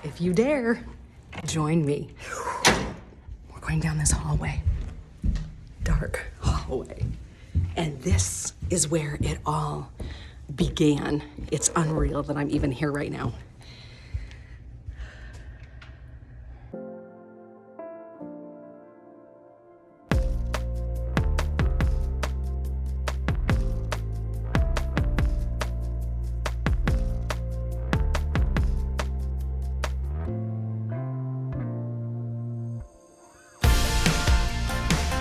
If you dare, join me. We're going down this hallway. Dark hallway. And this is where it all began. It's unreal that I'm even here right now.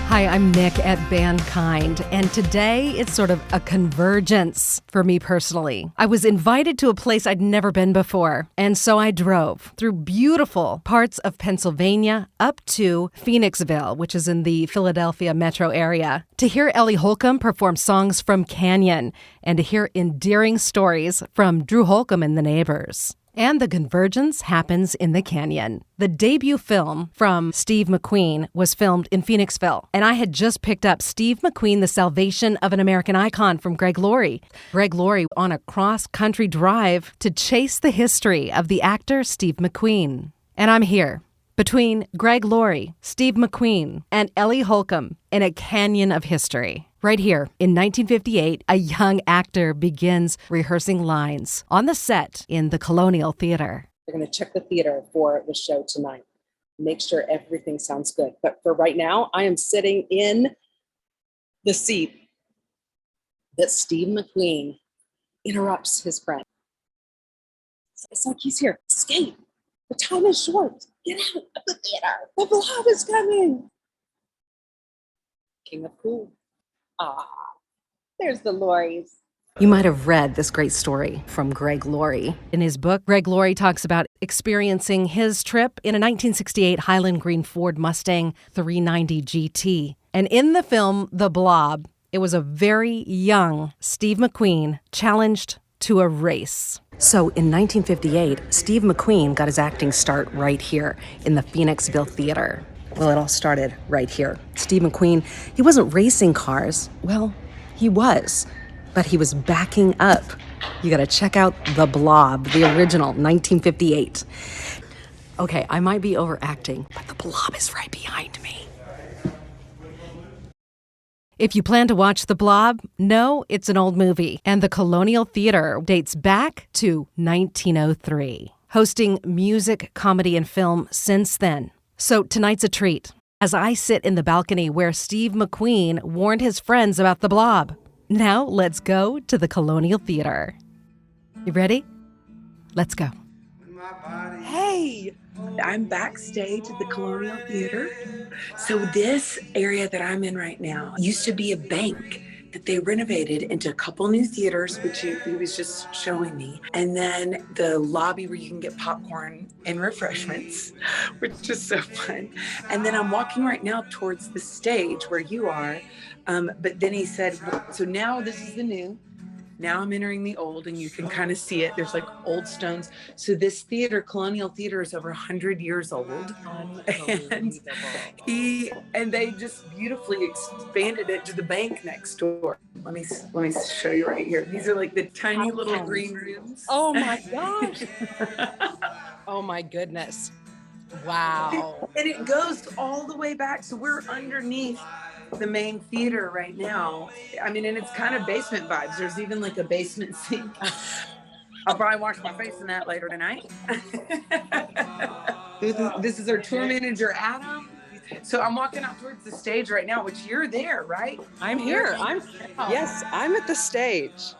Hi, I'm Nick at Bandkind, and today it's sort of a convergence for me personally. I was invited to a place I'd never been before, and so I drove through beautiful parts of Pennsylvania up to Phoenixville, which is in the Philadelphia metro area, to hear Ellie Holcomb perform songs from Canyon and to hear endearing stories from Drew Holcomb and The Neighbors. And the convergence happens in the Canyon. The debut film from Steve McQueen was filmed in Phoenixville, and I had just picked up Steve McQueen, The Salvation of an American Icon from Greg Laurie. Greg Laurie on a cross-country drive to chase the history of the actor Steve McQueen. And I'm here, between Greg Laurie, Steve McQueen, and Ellie Holcomb in a canyon of history. Right here, in 1958, a young actor begins rehearsing lines on the set in the Colonial Theater. We're going to check the theater for the show tonight. Make sure everything sounds good. But for right now, I am sitting in the seat that Steve McQueen interrupts his friend. It's like he's here. Skate. The time is short. Get out of the theater. The blob is coming. King of Cool. There's the Lauries. You might have read this great story from Greg Laurie. In his book, Greg Laurie talks about experiencing his trip in a 1968 Highland Green Ford Mustang 390 GT. And in the film The Blob, it was a very young Steve McQueen challenged to a race. So in 1958, Steve McQueen got his acting start right here in the Phoenixville Theater. Well, it all started right here. Steve McQueen, he wasn't racing cars. Well, he was, but he was backing up. You gotta check out The Blob, the original, 1958. Okay, I might be overacting, but The Blob is right behind me. If you plan to watch The Blob, no, it's an old movie, and the Colonial Theater dates back to 1903, hosting music, comedy, and film since then. So tonight's a treat, as I sit in the balcony where Steve McQueen warned his friends about The Blob. Now let's go to the Colonial Theater. You ready? Let's go. Hey, I'm backstage at the Colonial Theater. So this area that I'm in right now used to be a bank that they renovated into a couple new theaters, which he was just showing me. And then the lobby where you can get popcorn and refreshments, which is so fun. And then I'm walking right now towards the stage where you are. But then he said, so now this is the new. Now I'm entering the old, and you can kind of see it. There's like old stones. So this theater, Colonial Theater, is over 100 years old. And they just beautifully expanded it to the bank next door. Let me show you right here. These are like the tiny little green rooms. Oh my gosh. Oh my goodness. Wow. And it goes all the way back. So we're underneath the main theater right now. I mean, and it's kind of basement vibes. There's even like a basement sink. I'll probably wash my face in that later tonight. This is our tour manager, Adam. So I'm walking out towards the stage right now, which you're there, right? I'm here. Yes, I'm at the stage.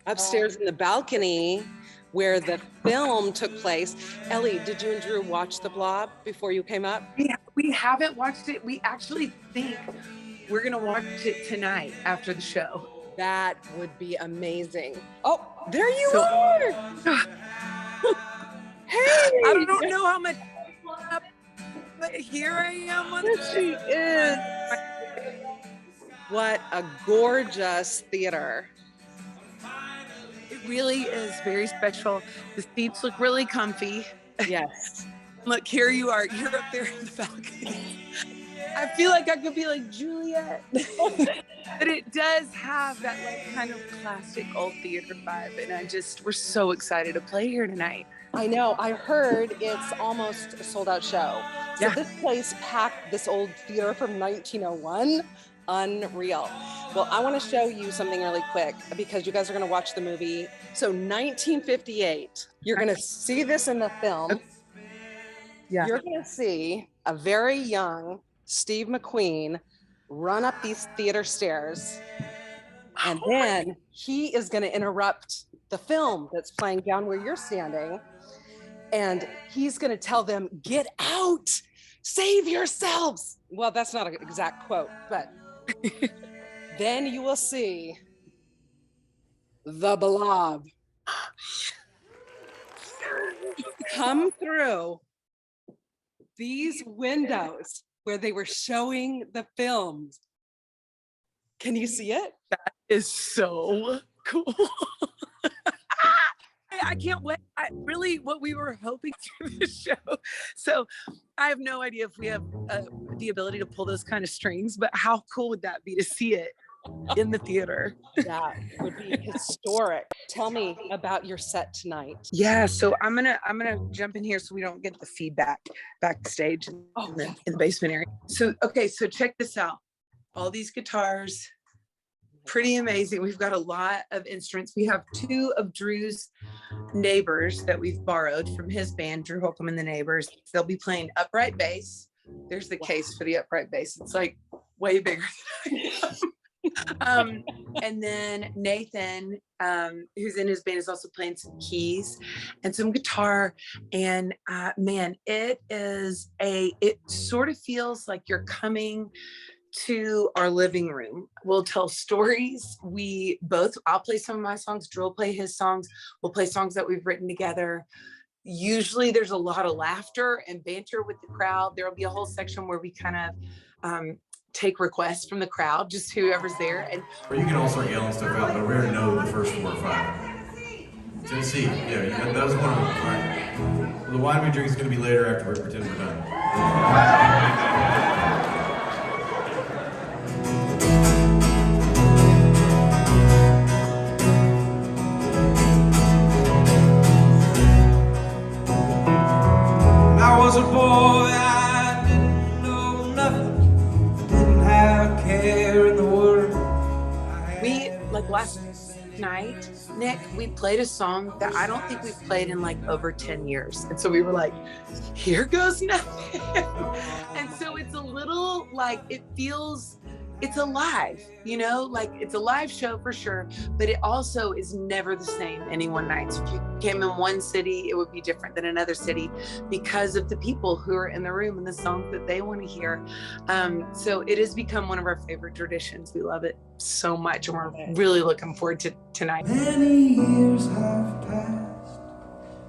Upstairs in the balcony where the film took place. Ellie, did you and Drew watch The Blob before you came up? We haven't watched it. We actually think we're going to watch it tonight after the show. That would be amazing. Oh, there you are. Hey. I don't know how much, but here I am. There she is. What a gorgeous theater. It really is very special. The seats look really comfy. Yes. Look, here you are. You're up there in the balcony. I feel like I could be like Juliet. But it does have that like kind of classic old theater vibe. And we're so excited to play here tonight. I know. I heard it's almost a sold out show. So Yeah. this place packed this old theater from 1901. Unreal. Well, I want to show you something really quick because you guys are going to watch the movie. So 1958, you're going to see this in the film. Yeah. You're going to see a very young Steve McQueen run up these theater stairs. And then he is going to interrupt the film that's playing down where you're standing. And he's going to tell them, get out, save yourselves. Well, that's not an exact quote, but then you will see the blob come through these windows where they were showing the films. Can you see it? Is so cool. I can't wait. Really what we were hoping through the show. So I have no idea if we have the ability to pull those kind of strings, but how cool would that be to see it in the theater? That would be historic. Tell me about your set tonight. Yeah, so I'm gonna jump in here so we don't get the feedback backstage in the basement area. So check this out. All these guitars, pretty amazing. We've got a lot of instruments. We have 2 of Drew's neighbors that we've borrowed from his band, Drew Holcomb and the Neighbors. They'll be playing upright bass. There's the case for the upright bass. It's like way bigger than and then Nathan, who's in his band, is also playing some keys and some guitar. And man, it sort of feels like you're coming to our living room. We'll tell stories. I'll play some of my songs, Drew will play his songs. We'll play songs that we've written together. Usually there's a lot of laughter and banter with the crowd. There'll be a whole section where we kind of take requests from the crowd, just whoever's there. And or you can all start yelling stuff out, but we already know the first 4 or 5. Tennessee, yeah, that was one of them. All right. Well, the wine we drink is going to be later after we pretend we're done. I was a boy, I didn't know nothing, didn't have a care in the world. Last night, Nick, we played a song that I don't think we've played in like over 10 years. And so we were like, here goes nothing. And so it's a little like, it's alive, like it's a live show for sure, but it also is never the same any one night. So if you came in one city, it would be different than another city because of the people who are in the room and the songs that they want to hear. So it has become one of our favorite traditions. We love it so much and we're really looking forward to tonight. Many years have passed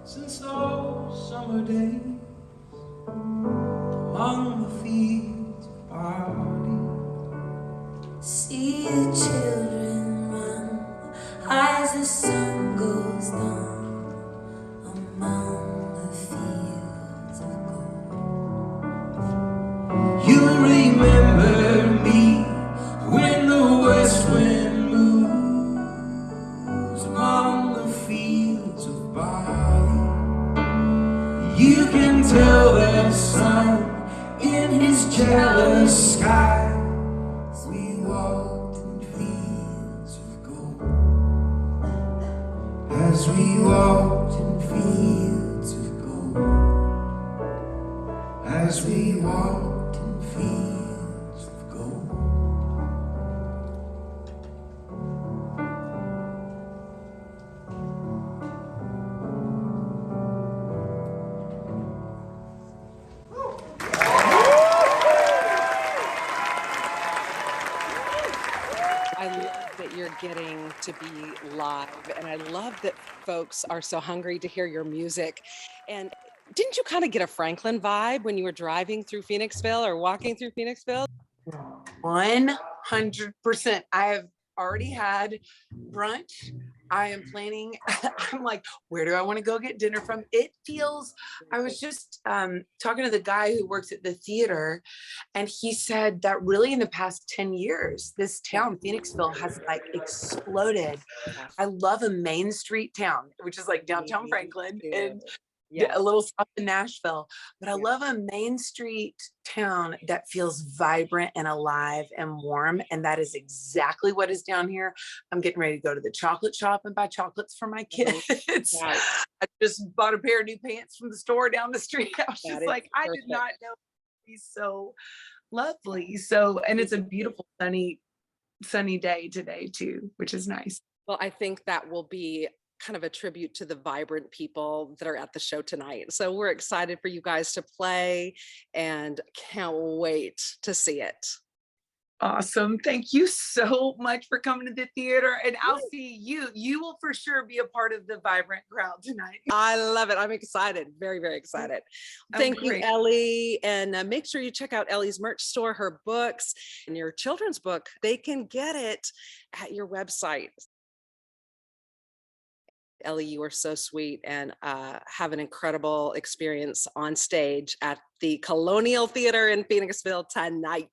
since those summer days among the fields of barley. See the children run as the sun goes down among the fields of gold. You remember me when the west wind moves among the fields of barley. You can tell the sun in his jealous sky. We walked in fields of gold, as we walked in fields of gold, as we walked in fields of gold. I love that you're getting to be live, and I love that folks are so hungry to hear your music. And didn't you kind of get a Franklin vibe when you were driving through Phoenixville or walking through Phoenixville? 100%. I have already had brunch. I am planning, I'm like, where do I want to go get dinner from? It feels, I was just talking to the guy who works at the theater, and he said that really in the past 10 years, this town, Phoenixville, has like exploded. I love a Main Street town, which is like downtown Franklin. And Yeah. a little south of Nashville. But I Yeah. love a Main Street town that feels vibrant and alive and warm. And that is exactly what is down here. I'm getting ready to go to the chocolate shop and buy chocolates for my kids. Right. I just bought a pair of new pants from the store down the street. I was That just is like, I did perfect. not know it'd be so lovely. So, and it's a beautiful sunny day today too, which is nice. Well, I think that will be kind of a tribute to the vibrant people that are at the show tonight. So we're excited for you guys to play and can't wait to see it. Awesome. Thank you so much for coming to the theater. And I'll see you. You will for sure be a part of the vibrant crowd tonight. I love it. I'm excited. Very, very excited. Thank you, great. Ellie. And make sure you check out Ellie's merch store, her books, and your children's book. They can get it at your website. Ellie, you are so sweet and have an incredible experience on stage at the Colonial Theater in Phoenixville tonight.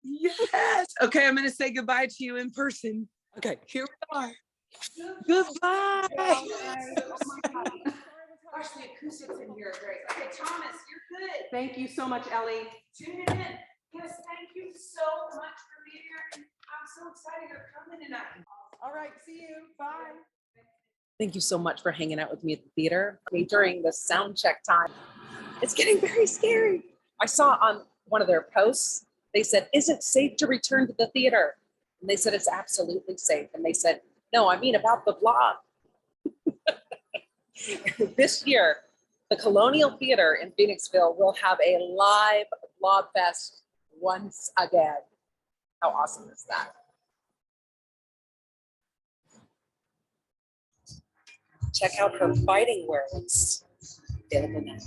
Yes. Okay, I'm going to say goodbye to you in person. Okay. Here we are. Goodbye. Oh my God. Gosh, the acoustics in here are great. Okay, Thomas, you're good. Thank you so much, Ellie. Tune in. Yes, thank you so much for being here. I'm so excited you're coming tonight. All right. See you. Bye. Thank you so much for hanging out with me at the theater during the sound check time. It's getting very scary. I saw on one of their posts, they said, is it safe to return to the theater? And they said, it's absolutely safe. And they said, no, I mean about the blob. This year, the Colonial Theater in Phoenixville will have a live Blob Fest once again. How awesome is that? Check out her fighting words. Available now.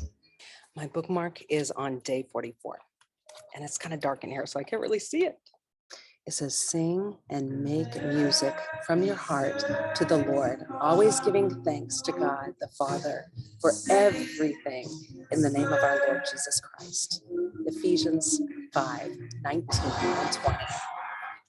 My bookmark is on day 44, and it's kind of dark in here, so I can't really see it. It says, sing and make music from your heart to the Lord, always giving thanks to God the Father for everything in the name of our Lord Jesus Christ. Ephesians 5:19 and 20.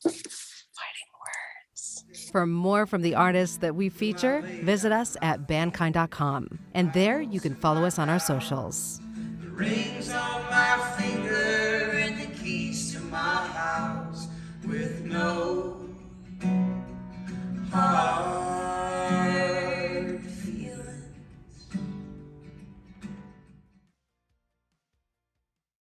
Fighting words. For more from the artists that we feature, visit us at bandkind.com. And there you can follow us on our socials. The rings on my finger and the keys to my house with